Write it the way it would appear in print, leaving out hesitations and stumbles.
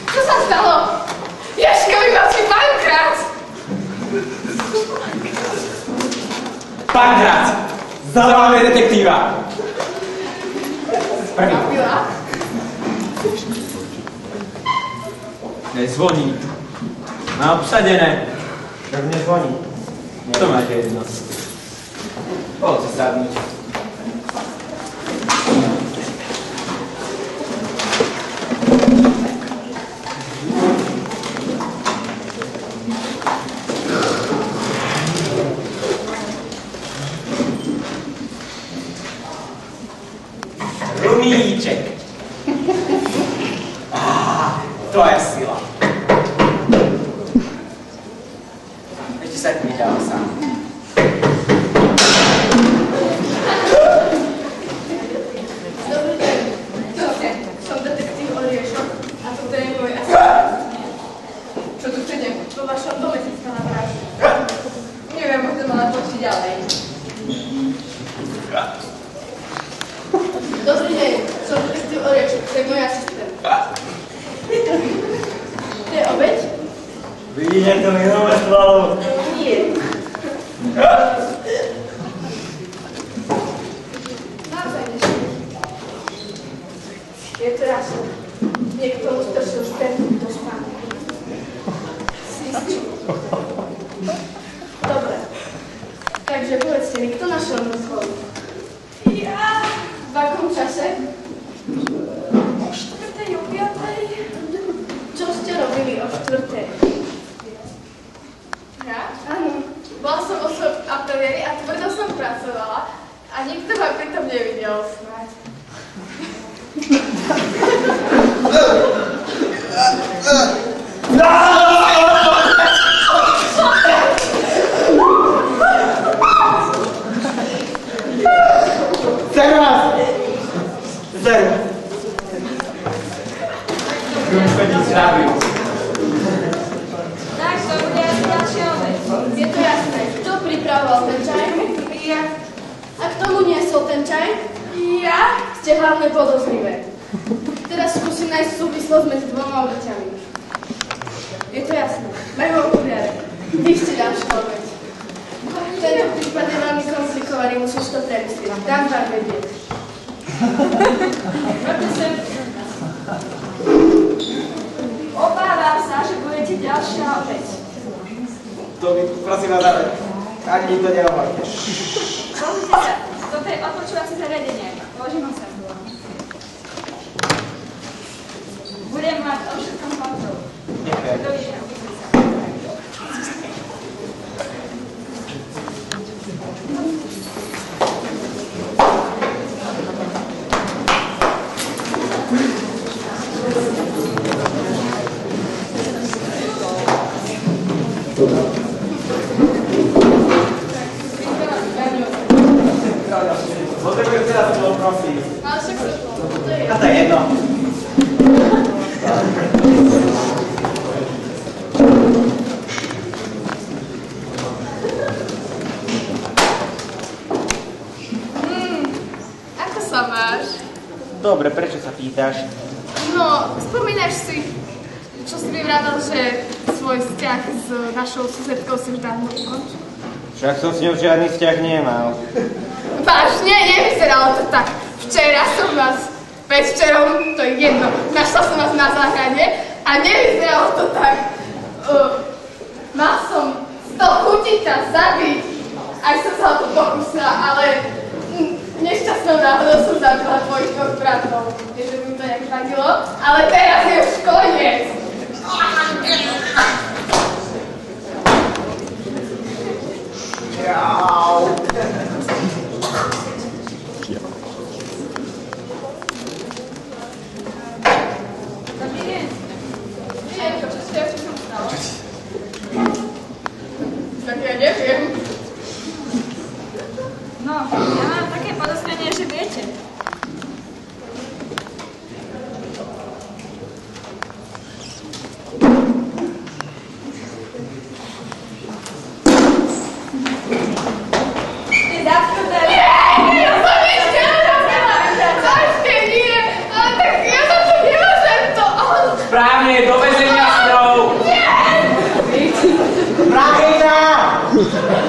Co sa stalo? Jaškovi mal si bankrát! Bankrát! Zavoláme detektíva! Zabila? Nezvoní. Má obsadené. Tak nezvoní. To máte jedno. Poď si sadnúť. Rumíček. To je sila. Ešte sa ti nedala sám. Dobrý deň. Som detektív Oriešok a toto je môj asistent. Čo tu chcete? Vo vašom dome si stala vražda. Neviem, možno mala počuť ďalej. Dobrý deň. Som detektív Oriešok. To je môj asistent. To je obeť? Vidíš, jak to mi zamrzlalo? Nie. Naozaj nešli. Je to jasné. Niekto ustršil šperku do spánku. Svičku. Dobre. Takže povedzte mi, kto našiel mŕtvolu? Ja. V akom čase? O 4:00, o 5:00. Čo ste robili o 4:00? Ja? Áno. Bola som o svojom ateliéri a tvrdo som pracovala a nikto ma pritom nevidel snáď. Teraz! Zero. Chodí zdravý. Tak, to bude asi ďalšia obeť. Je to jasné. Kto pripravoval ten čaj? Ja. A k tomu niesol ten čaj? Ja. Ste hlavne podozrivé. Teraz skúsim nájsť súvislosť medzi dvoma obeťami. Je to jasné. Majú okuliare. Vy ste ďalšia obeť. Tento prípad je veľmi komplikovaný, musíš to premyslieť. Dám vám vedieť. Poďte sem. Obávam sa, že budete ďalšia obeť. To mi, prosím vás, ale ani to nehovorte. Pozrite sa, toto je odpočúvacie zariadenie. Položím ho sem. Budem mať o všetkom kontrolu. Dovidenia, uvidíme sa. Potrebujem teraz to prosím. Ale však sa to je. A to je jedno. Ako sa máš? Dobre, prečo sa pýtaš? No, spomínaš si, čo si mi vravel, že svoj vzťah s našou susedkou si už dávno ukončil? Však som s ňou žiadny vzťah nemal. Vážne, nevyzeralo to tak. Včera som vás, predvčerom, to je jedno, našla som vás na záhrade a nevyzeralo to tak. Mal som z toho chutiť ťa zabiť, aj som sa o to pokúsila, ale nešťastnou náhodou som zabila tvojich dvoch bratov, že by mi to nejak vadilo, ale teraz je už koniec. Dobrý deň. Všetko, čo sa stalo? Tak ja neviem. No, ja mám také podozrenie, že viete. Dovidenia.